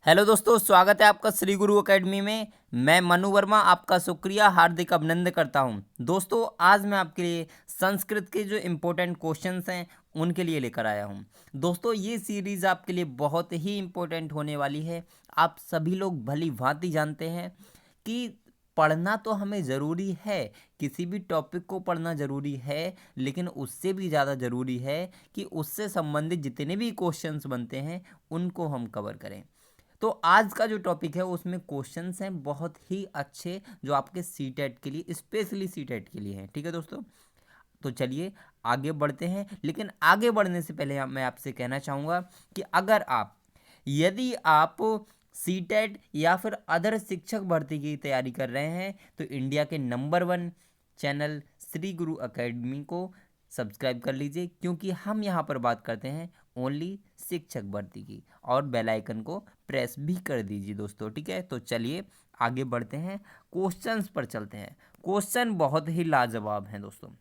Hello दोस्तों, स्वागत है आपका श्री गुरु एकेडमी में। मैं मनु वर्मा आपका शुक्रिया हार्दिक अभिनंदन करता हूं। दोस्तों, आज मैं आपके लिए संस्कृत के जो इम्पोर्टेंट क्वेश्चंस हैं उनके लिए लेकर आया हूं। दोस्तों, ये सीरीज़ आपके लिए बहुत ही इम्पोर्टेंट होने वाली है। आप सभी लोग भली भांति जानते हैं कि पढ़ना तो हमें ज़रूरी है, किसी भी टॉपिक को पढ़ना ज़रूरी है, लेकिन उससे भी ज़्यादा ज़रूरी है कि उससे संबंधित जितने भी क्वेश्चंस बनते हैं उनको हम कवर करें। तो आज का जो टॉपिक है उसमें क्वेश्चंस हैं बहुत ही अच्छे, जो आपके सीटेट के लिए, स्पेशली सीटेट के लिए हैं। ठीक है दोस्तों, तो चलिए आगे बढ़ते हैं। लेकिन आगे बढ़ने से पहले मैं आपसे कहना चाहूँगा कि यदि आप सीटेट या फिर अदर शिक्षक भर्ती की तैयारी कर रहे हैं तो इंडिया के नंबर 1 चैनल श्री गुरु एकेडमी को सब्सक्राइब कर लीजिए, क्योंकि हम यहाँ पर बात करते हैं ओनली शिक्षक भर्ती की। और बेल आइकन को प्रेस भी कर दीजिए दोस्तों। ठीक है, तो चलिए आगे बढ़ते हैं, क्वेश्चंस पर चलते हैं। क्वेश्चन बहुत ही लाजवाब हैं दोस्तों।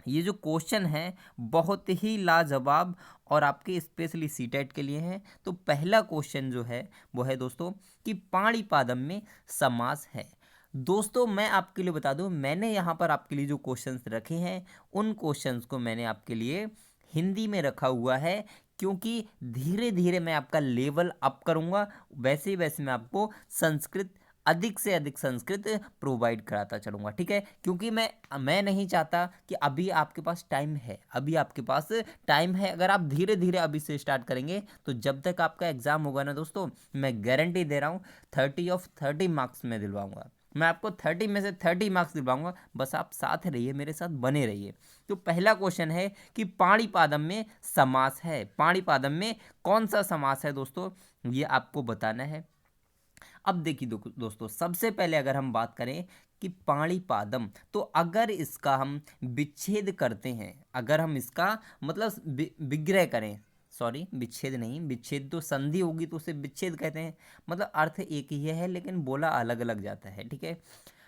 ये जो क्वेश्चन है बहुत ही लाजवाब और आपके स्पेशली सीटेट के लिए हैं। तो पहला क्वेश्चन जो है वो है दोस्तों कि पाणिपादम में समास है। दोस्तों, मैं आपके लिए बता दूं, मैंने यहाँ पर आपके लिए जो क्वेश्चंस रखे हैं उन क्वेश्चंस को मैंने आपके लिए हिंदी में रखा हुआ है, क्योंकि धीरे धीरे मैं आपका लेवल अप करूँगा, वैसे वैसे मैं आपको संस्कृत अधिक से अधिक संस्कृत प्रोवाइड कराता चलूँगा। ठीक है, क्योंकि मैं नहीं चाहता कि अभी आपके पास टाइम है, अगर आप धीरे धीरे अभी से स्टार्ट करेंगे तो जब तक आपका एग्ज़ाम होगा ना दोस्तों, मैं गारंटी दे रहा हूँ 30 मार्क्स में दिलवाऊंगा। मैं आपको 30 में से 30 मार्क्स दिलवाऊंगा, बस आप साथ रहिए, मेरे साथ बने रहिए। तो पहला क्वेश्चन है कि पाणिपादम में समास है। पाणिपादम में कौन सा समास है दोस्तों, ये आपको बताना है। अब देखिए दोस्तों, सबसे पहले अगर हम बात करें कि पाणिपादम, तो अगर इसका हम विच्छेद करते हैं, अगर हम इसका मतलब विग्रह करें, सॉरी विच्छेद नहीं, विच्छेद तो संधि होगी तो उसे विच्छेद कहते हैं। मतलब अर्थ एक ही है लेकिन बोला अलग अलग जाता है। ठीक है,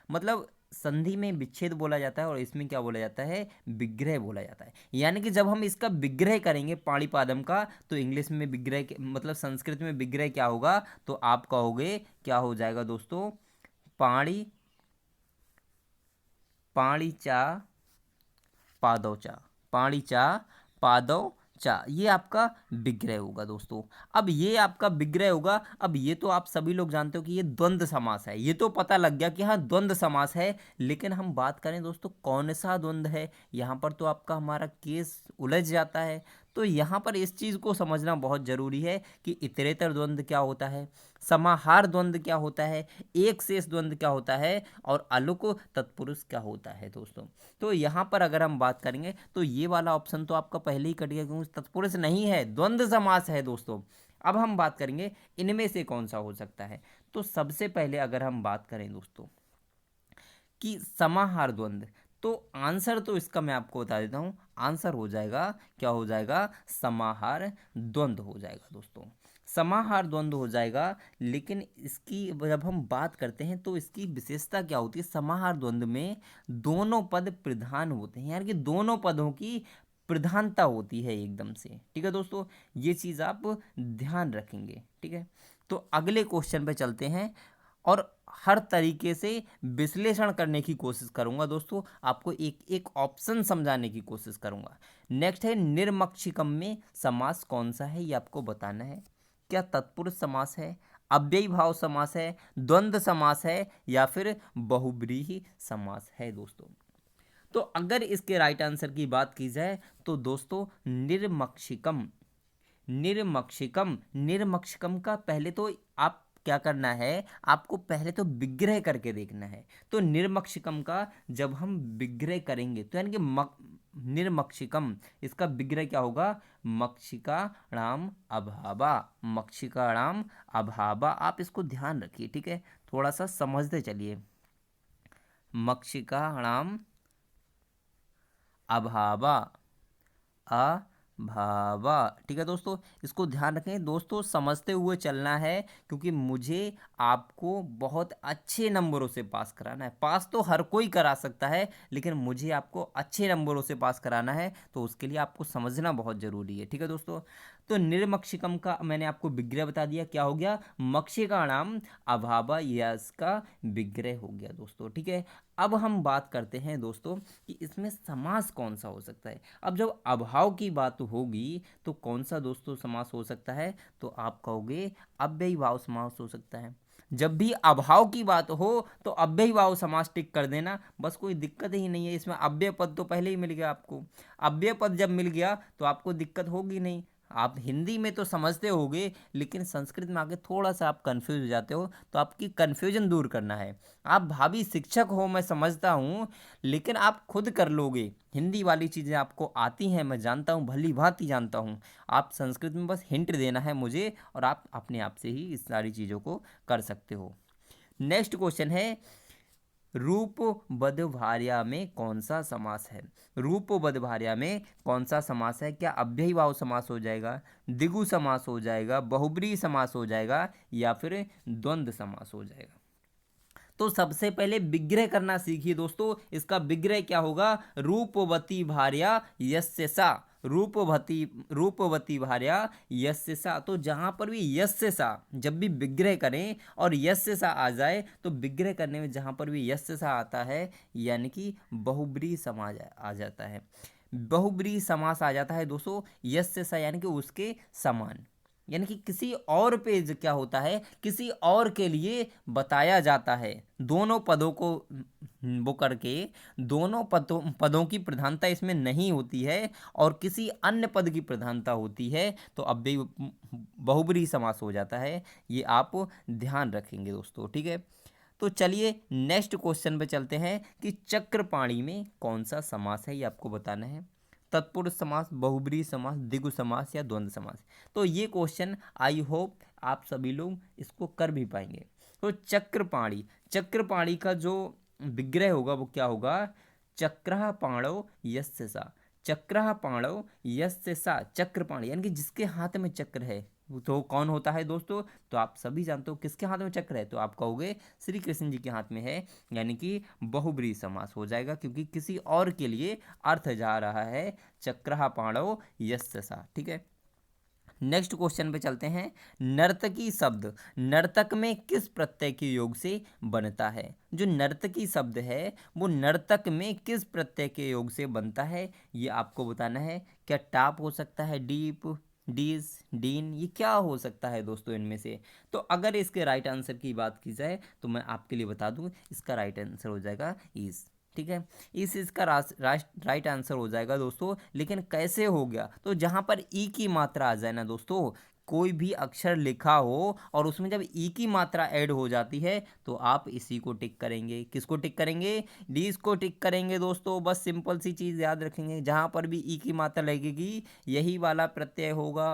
मतलब संधि में विच्छेद बोला जाता है और इसमें क्या बोला जाता है, विग्रह बोला जाता है। यानी कि जब हम इसका विग्रह करेंगे पाणिपादम का, तो इंग्लिश में विग्रह मतलब संस्कृत में विग्रह क्या होगा, तो आप कहोगे क्या हो जाएगा दोस्तों, पाणी पाणिचा पादौचा, पाणिचा पादौ चा, ये आपका विग्रह होगा दोस्तों। अब ये आपका विग्रह होगा। अब ये तो आप सभी लोग जानते हो कि ये द्वंद्व समास है, ये तो पता लग गया कि हाँ द्वंद्व समास है। लेकिन हम बात करें दोस्तों कौन सा द्वंद्व है, यहाँ पर तो आपका हमारा केस उलझ जाता है। तो यहाँ पर इस चीज़ को समझना बहुत ज़रूरी है कि इतरेतर द्वंद्व क्या होता है, समाहार द्वंद्व क्या होता है, एक शेष द्वंद्व क्या होता है, और अलुक तत्पुरुष क्या होता है दोस्तों। तो यहाँ पर अगर हम बात करेंगे तो ये वाला ऑप्शन तो आपका पहले ही कट गया, क्योंकि तत्पुरुष नहीं है, द्वंद्व समास है दोस्तों। अब हम बात करेंगे इनमें से कौन सा हो सकता है। तो सबसे पहले अगर हम बात करें दोस्तों कि समाहार द्वंद्व, तो आंसर तो इसका मैं आपको बता देता हूँ। आंसर हो जाएगा, क्या हो जाएगा, समाहार द्वंद्व हो जाएगा दोस्तों। समाहार द्वंद्व हो जाएगा। लेकिन इसकी जब हम बात करते हैं तो इसकी विशेषता क्या होती है, समाहार द्वंद्व में दोनों पद प्रधान होते हैं, यानी कि दोनों पदों की प्रधानता होती है एकदम से। ठीक है दोस्तों, ये चीज़ आप ध्यान रखेंगे। ठीक है, तो अगले क्वेश्चन पे चलते हैं और हर तरीके से विश्लेषण करने की कोशिश करूंगा दोस्तों, आपको एक एक ऑप्शन समझाने की कोशिश करूंगा। नेक्स्ट है निर्मक्षिकम में समास कौन सा है, ये आपको बताना है। क्या तत्पुरुष समास है, अव्ययी भाव समास है, द्वंद्व समास है, या फिर बहुब्रीहि समास है दोस्तों। तो अगर इसके राइट आंसर की बात की जाए तो दोस्तों निर्मक्षिकम, निर्मक्षिकम का पहले तो आप क्या करना है, आपको पहले तो विग्रह करके देखना है। तो निर्मक्षिकम का जब हम विग्रह करेंगे तो यानी कि निर्मक्षिकम, इसका विग्रह क्या होगा, मक्षिकाणाम अभावा, मक्षिकाणाम अभावा। आप इसको ध्यान रखिए, ठीक है, थोड़ा सा समझते चलिए। मक्षिकाणाम अभावा, अभावा, ठीक है दोस्तों, इसको ध्यान रखें दोस्तों, समझते हुए चलना है, क्योंकि मुझे आपको बहुत अच्छे नंबरों से पास कराना है। पास तो हर कोई करा सकता है, लेकिन मुझे आपको अच्छे नंबरों से पास कराना है, तो उसके लिए आपको समझना बहुत ज़रूरी है। ठीक है दोस्तों, तो निर्मक्षिकम का मैंने आपको विग्रह बता दिया, क्या हो गया, मक्षिकाणाम अभावयस का विग्रह हो गया दोस्तों। ठीक है, अब हम बात करते हैं दोस्तों कि इसमें समास कौन सा हो सकता है। अब जब अभाव की बात होगी तो कौन सा दोस्तों समास हो सकता है, तो आप कहोगे अव्ययीभाव समास हो सकता है। जब भी अभाव की बात हो तो अव्ययीभाव समास टिक कर देना, बस कोई दिक्कत ही नहीं है। इसमें अव्यय पद तो पहले ही मिल गया आपको, अव्यय पद जब मिल गया तो आपको दिक्कत होगी नहीं। आप हिंदी में तो समझते होगे, लेकिन संस्कृत में आके थोड़ा सा आप कंफ्यूज हो जाते हो, तो आपकी कंफ्यूजन दूर करना है। आप भावी शिक्षक हो, मैं समझता हूँ, लेकिन आप खुद कर लोगे। हिंदी वाली चीज़ें आपको आती हैं, मैं जानता हूँ, भली भांति जानता हूँ। आप संस्कृत में बस हिंट देना है मुझे, और आप अपने आप से ही इस सारी चीज़ों को कर सकते हो। नेक्स्ट क्वेश्चन है, रूपबद्धभार्या में कौन सा समास है। रूपबद्धभार्या में कौन सा समास है, क्या अव्ययीभाव समास हो जाएगा, द्विगु समास हो जाएगा, बहुब्रीहि समास हो जाएगा, या फिर द्वंद्व समास हो जाएगा। तो सबसे पहले विग्रह करना सीखिए दोस्तों। इसका विग्रह क्या होगा, रूपवती भार्या यस्य सा, रूपवती भार्या यस्य सा। तो जहां पर भी यस्य सा जब भी विग्रह करें और यस्य सा आ जाए, तो विग्रह करने में जहां पर भी यस्य सा आता है यानी कि बहुब्रीहि समास आ जाता है। बहुब्रीहि समास आ जाता है दोस्तों यस्य सा, यानी कि उसके समान, यानी कि किसी और पे क्या होता है, किसी और के लिए बताया जाता है। दोनों पदों को वो करके, दोनों पदों की प्रधानता इसमें नहीं होती है और किसी अन्य पद की प्रधानता होती है, तो अब भी बहुब्रीहि समास हो जाता है। ये आप ध्यान रखेंगे दोस्तों। ठीक है, तो चलिए नेक्स्ट क्वेश्चन पे चलते हैं कि चक्रपाणी में कौन सा समास है, ये आपको बताना है। तत्पुरुष समास, बहुब्रीहि समास, द्विगु समास या द्वंद्व समास। तो ये क्वेश्चन आई होप आप सभी लोग इसको कर भी पाएंगे। तो चक्रपाणी, चक्रपाणी का जो विग्रह होगा वो क्या होगा, चक्रः पाणौ यस्य सा, चक्रः पाणौ यस्य सा। चक्रपाणी यानी कि जिसके हाथ में चक्र है, तो कौन होता है दोस्तों, तो आप सभी जानते हो किसके हाथ में चक्र है, तो आप कहोगे श्री कृष्ण जी के हाथ में है, यानी कि बहुब्रीहि समास हो जाएगा, क्योंकि किसी और के लिए अर्थ जा रहा है, चक्रः पाणौ यस्य सा। ठीक है, नेक्स्ट क्वेश्चन पे चलते हैं। नर्तकी शब्द नर्तक में किस प्रत्यय के योग से बनता है। जो नर्तकी शब्द है वो नर्तक में किस प्रत्यय के योग से बनता है, ये आपको बताना है। क्या टाप हो सकता है, डीप, डीस, डीन, ये क्या हो सकता है दोस्तों इनमें से। तो अगर इसके राइट आंसर की बात की जाए तो मैं आपके लिए बता दूं, इसका राइट आंसर हो जाएगा ईस। ठीक है, इस इसका राइट आंसर हो जाएगा दोस्तों। लेकिन कैसे हो गया, तो जहां पर ई की मात्रा आ जाए ना दोस्तों, कोई भी अक्षर लिखा हो और उसमें जब ई की मात्रा ऐड हो जाती है, तो आप इसी को टिक करेंगे। किसको टिक करेंगे, डीज को टिक करेंगे दोस्तों। बस सिंपल सी चीज़ याद रखेंगे, जहां पर भी ई की मात्रा लगेगी यही वाला प्रत्यय होगा।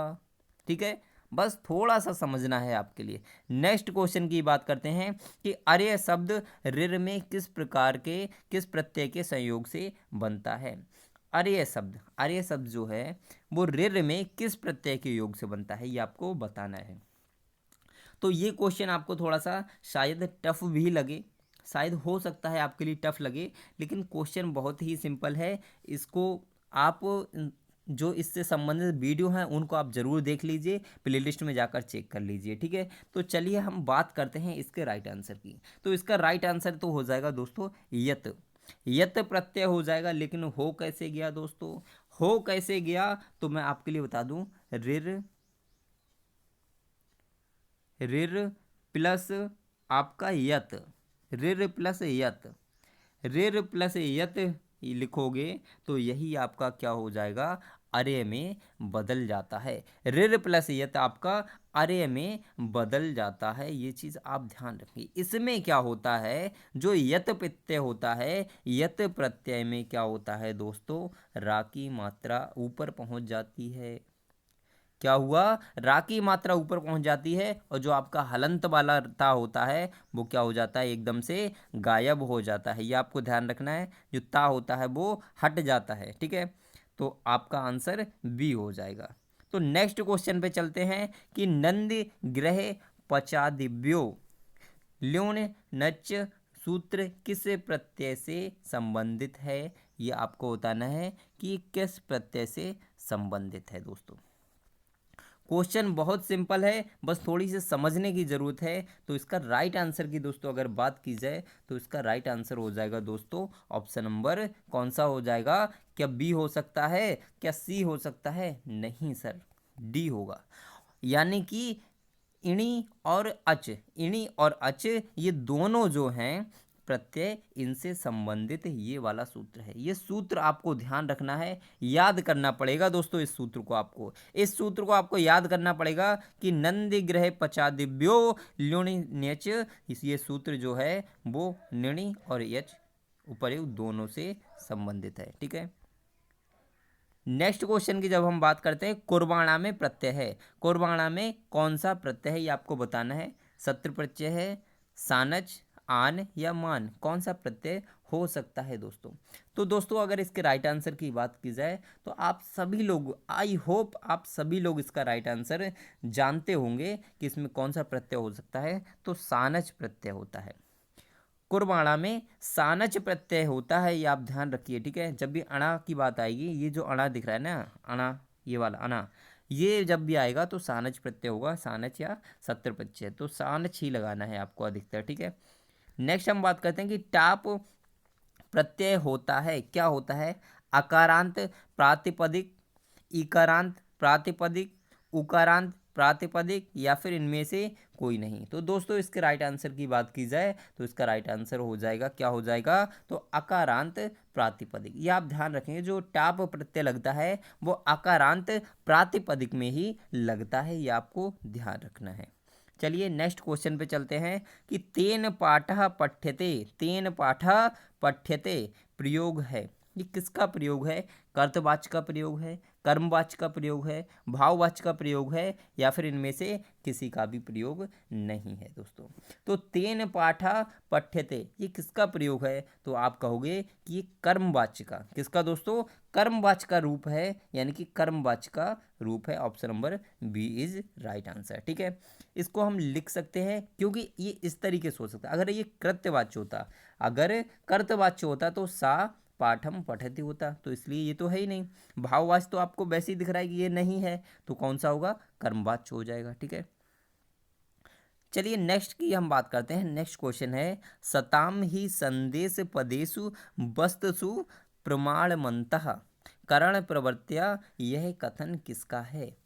ठीक है, बस थोड़ा सा समझना है आपके लिए। नेक्स्ट क्वेश्चन की बात करते हैं कि अर्य शब्द ऋर में किस प्रकार के, किस प्रत्यय के संयोग से बनता है। अर्य शब्द, अर्य शब्द जो है वो ऋर में किस प्रत्यय के योग से बनता है, ये आपको बताना है। तो ये क्वेश्चन आपको थोड़ा सा शायद टफ भी लगे, शायद हो सकता है आपके लिए टफ लगे, लेकिन क्वेश्चन बहुत ही सिंपल है। इसको आप जो इससे संबंधित वीडियो हैं उनको आप ज़रूर देख लीजिए, प्लेलिस्ट में जाकर चेक कर लीजिए। ठीक है, तो चलिए हम बात करते हैं इसके राइट आंसर की। तो इसका राइट आंसर तो हो जाएगा दोस्तों यत, यत प्रत्यय हो जाएगा। लेकिन हो कैसे गया दोस्तों, हो कैसे गया, तो मैं आपके लिए बता दूं, ऋर, ऋर प्लस आपका यत, ऋर प्लस यत, ऋर प्लस यत लिखोगे तो यही आपका क्या हो जाएगा, अरे में बदल जाता है। ऋर प्लस यत आपका अरे में बदल जाता है, ये चीज़ आप ध्यान रखिए। इसमें क्या होता है, जो यत प्रत्यय होता है, यत प्रत्यय में क्या होता है दोस्तों, रा की मात्रा ऊपर पहुंच जाती है। क्या हुआ, रा की मात्रा ऊपर पहुंच जाती है, और जो आपका हलंत वाला ता होता है वो क्या हो जाता है, एकदम से गायब हो जाता है। ये आपको ध्यान रखना है, जो ता होता है वो हट जाता है। ठीक है, तो आपका आंसर बी हो जाएगा। तो नेक्स्ट क्वेश्चन पे चलते हैं कि नंद ग्रह पचादिव्यो ल्योन नच सूत्र किस प्रत्यय से संबंधित है, ये आपको बताना है कि किस प्रत्यय से संबंधित है दोस्तों। क्वेश्चन बहुत सिंपल है, बस थोड़ी सी समझने की ज़रूरत है। तो इसका राइट आंसर की दोस्तों अगर बात की जाए तो इसका राइट आंसर हो जाएगा दोस्तों ऑप्शन नंबर कौन सा हो जाएगा? क्या बी हो सकता है? क्या सी हो सकता है? नहीं सर, डी होगा। यानी कि इणी और अच, इणी और अच ये दोनों जो हैं प्रत्यय, इनसे संबंधित ये वाला सूत्र है। ये सूत्र आपको ध्यान रखना है, याद करना पड़ेगा दोस्तों। इस सूत्र को आपको याद करना पड़ेगा कि नंदि ग्रह पचादिव्यो ल्युणि न्यच, ये सूत्र जो है वो निर्णि और यच उपयुक्त दोनों से संबंधित है। ठीक है, नेक्स्ट क्वेश्चन की जब हम बात करते हैं, कुर्बाणा में प्रत्यय है। कुर्बाणा में कौन सा प्रत्यय है ये आपको बताना है। सत्र प्रत्यय है, सानच, आन या मान, कौन सा प्रत्यय हो सकता है दोस्तों? तो दोस्तों अगर इसके राइट आंसर की बात की जाए तो आप सभी लोग, आई होप आप सभी लोग इसका राइट आंसर जानते होंगे कि इसमें कौन सा प्रत्यय हो सकता है। तो सानच प्रत्यय होता है। कुर्बाणा में सानच प्रत्यय होता है, ये आप ध्यान रखिए। ठीक है, जब भी अणा की बात आएगी, ये जो अणा दिख रहा है ना, अणा, ये वाला अणा, ये जब भी आएगा तो सानच प्रत्यय होगा, सानच या सत्र प्रत्यय। तो सानच ही लगाना है आपको अधिकतर। ठीक है, नेक्स्ट हम बात करते हैं कि टाप प्रत्यय होता है, क्या होता है? अकारांत प्रातिपदिक, इकारांत प्रातिपदिक, उकारांत प्रातिपदिक या फिर इनमें से कोई नहीं। तो दोस्तों इसके राइट आंसर की बात की जाए तो इसका राइट आंसर हो जाएगा, क्या हो जाएगा? तो अकारांत प्रातिपदिक। ये आप ध्यान रखेंगे, जो टाप प्रत्यय लगता है वो अकारांत प्रातिपदिक में ही लगता है, ये आपको ध्यान रखना है। चलिए नेक्स्ट क्वेश्चन पे चलते हैं कि तेन पाठः पठ्यते, तेन पाठः पठ्यते प्रयोग है, ये किसका प्रयोग है? कर्तवाच्य का प्रयोग है, कर्मवाच्य का प्रयोग है, भाववाच्य का प्रयोग है या फिर इनमें से किसी का भी प्रयोग नहीं है दोस्तों। तो तेन पाठा पठ्यते, ये किसका प्रयोग है? तो आप कहोगे कि ये कर्मवाच्य का, किसका दोस्तों? कर्मवाच्य का रूप है, यानी कि कर्मवाच्य का रूप है। Option number B is right answer. ठीक है, इसको हम लिख सकते हैं क्योंकि ये इस तरीके से हो सकता है। अगर ये कृत्यवाच्य होता, अगर कर्तवाच्य होता तो सा पाठम पठति होता, तो इसलिए ये तो है ही नहीं। भाववाच्य तो आपको वैसे ही दिख रहा है कि ये नहीं है, तो कौन सा होगा? कर्मवाच्य हो जाएगा। ठीक है, चलिए नेक्स्ट की हम बात करते हैं। नेक्स्ट क्वेश्चन है, सताम ही संदेश पदेशु वस्तुषु प्रमाणमन्तः करण प्रवर्त्या, यह कथन किसका है?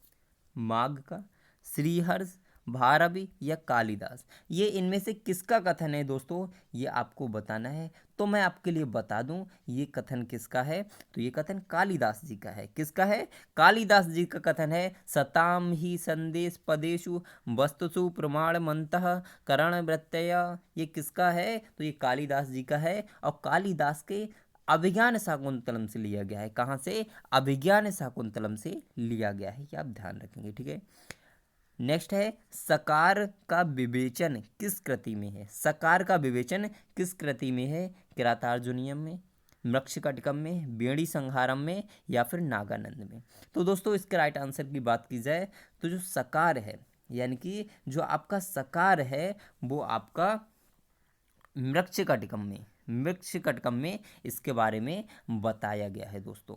माघ का, श्रीहर्ष, भारवी या कालिदास, ये इनमें से किसका कथन है दोस्तों? ये आपको बताना है। तो मैं आपके लिए बता दूं ये कथन किसका है। तो ये कथन कालिदास जी का है। किसका है? कालिदास जी का कथन है। सताम ही संदेश पदेशु वस्तुषु प्रमाणमन्तः करण प्रत्यय, ये किसका है? तो ये कालिदास जी का है और कालिदास के अभिज्ञान शाकुंतलम से लिया गया है। कहाँ से? अभिज्ञान शाकुंतलम से लिया गया है, ये आप ध्यान रखेंगे। ठीक है, नेक्स्ट है, सकार का विवेचन किस कृति में है? सकार का विवेचन किस कृति में है? किरातार्जुनीयम में, मृच्छकटिकम में, बेड़ी संहारम में या फिर नागानंद में? तो दोस्तों इसके राइट आंसर की बात की जाए तो जो सकार है, यानी कि जो आपका सकार है वो आपका मृच्छकटिकम में इसके बारे में बताया गया है दोस्तों।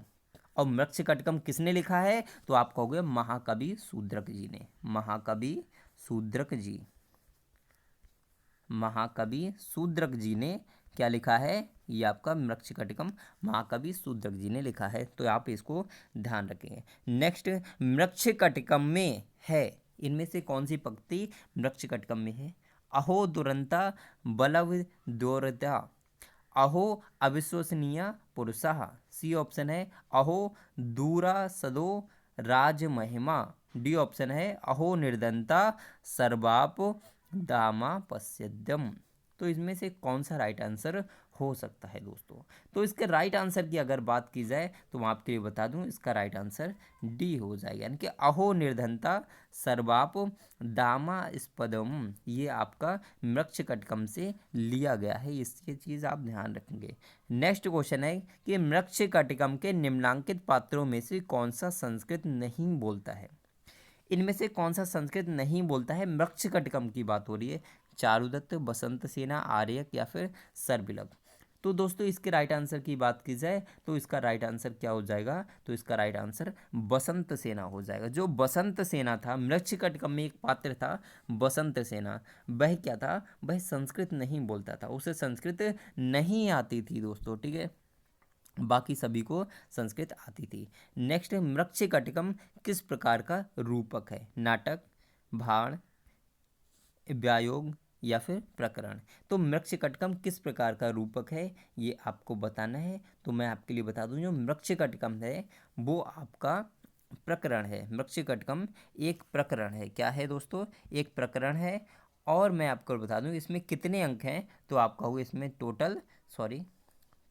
और मृच्छकटिकम किसने लिखा है? तो आप कहोगे महाकवि शूद्रक जी ने। महाकवि शूद्रक जी ने क्या लिखा है? ये आपका मृच्छकटिकम महाकवि शूद्रक जी ने लिखा है, तो आप इसको ध्यान रखेंगे। नेक्स्ट, मृच्छकटिकम में है, इनमें से कौन सी पंक्ति मृच्छकटिकम में है? अहो दुरंता बलव द्योरता, अहो अविश्वसनीय पुरुषः, सी ऑप्शन है। अहो दूरा सदो राज महिमा, डी ऑप्शन है। अहो निर्धनता सर्वाप दामा पश्यद्यम। तो इसमें से कौन सा राइट आंसर हो सकता है दोस्तों? तो इसके राइट आंसर की अगर बात की जाए तो मैं आपके लिए बता दूं इसका राइट आंसर डी हो जाएगा, यानी कि अहो निर्धनता सर्वाप दामा स्पदम, ये आपका मृच्छकटिकम से लिया गया है। ये चीज़ आप ध्यान रखेंगे। नेक्स्ट क्वेश्चन है कि मृच्छकटिकम के निम्नलिखित पात्रों में से कौन सा संस्कृत नहीं बोलता है? इनमें से कौन सा संस्कृत नहीं बोलता है? मृच्छकटिकम की बात हो रही है। चारुदत्त, बसंत सेना, आर्यक या फिर सर्विलग। तो दोस्तों इसके राइट आंसर की बात की जाए तो इसका राइट आंसर क्या हो जाएगा, तो इसका राइट आंसर बसंत सेना हो जाएगा। जो बसंत सेना था, मृच्छकटिकम में एक पात्र था बसंत सेना, वह क्या था, वह संस्कृत नहीं बोलता था, उसे संस्कृत नहीं आती थी दोस्तों, ठीक है, बाकी सभी को संस्कृत आती थी। नेक्स्ट है मृच्छकटिकम किस प्रकार का रूपक है, नाटक, भाण, व्यायोग या फिर प्रकरण। तो मृच्छकटिकम किस प्रकार का रूपक है ये आपको बताना है। तो मैं आपके लिए बता दूं, जो मृच्छकटिकम है वो आपका प्रकरण है। मृच्छकटिकम एक प्रकरण है। क्या है दोस्तों, एक प्रकरण है। और मैं आपको बता दूं इसमें कितने अंक हैं, तो आपका हुआ इसमें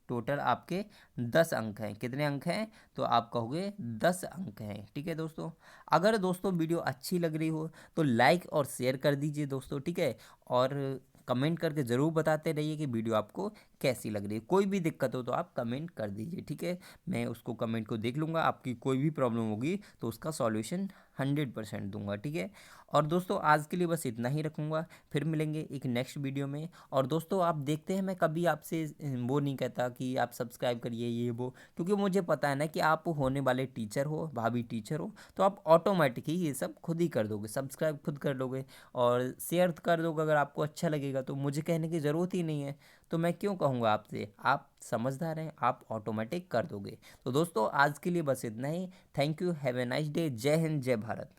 टोटल आपके 10 अंक हैं। कितने अंक हैं, तो आप कहोगे 10 अंक हैं, ठीक है दोस्तों। अगर दोस्तों वीडियो अच्छी लग रही हो तो लाइक और शेयर कर दीजिए दोस्तों, ठीक है। और कमेंट करके ज़रूर बताते रहिए कि वीडियो आपको कैसी लग रही है। कोई भी दिक्कत हो तो आप कमेंट कर दीजिए, ठीक है। मैं उसको कमेंट को देख लूँगा, आपकी कोई भी प्रॉब्लम होगी तो उसका सॉल्यूशन 100% दूंगा, ठीक है। और दोस्तों आज के लिए बस इतना ही रखूँगा, फिर मिलेंगे एक नेक्स्ट वीडियो में। और दोस्तों आप देखते हैं मैं कभी आपसे वो नहीं कहता कि आप सब्सक्राइब करिए ये वो, क्योंकि मुझे पता है ना कि आप होने वाले टीचर हो, भाभी टीचर हो, तो आप ऑटोमेटिक ही ये सब खुद ही कर दोगे, सब्सक्राइब खुद कर दोगे और शेयर कर दोगे। अगर आपको अच्छा लगेगा तो मुझे कहने की ज़रूरत ही नहीं है, तो मैं क्यों कहूँगा आपसे, आप समझदार हैं, आप ऑटोमेटिक कर दोगे। तो दोस्तों आज के लिए बस इतना ही। Thank you, have a nice day, जय हिंद, जय भारत।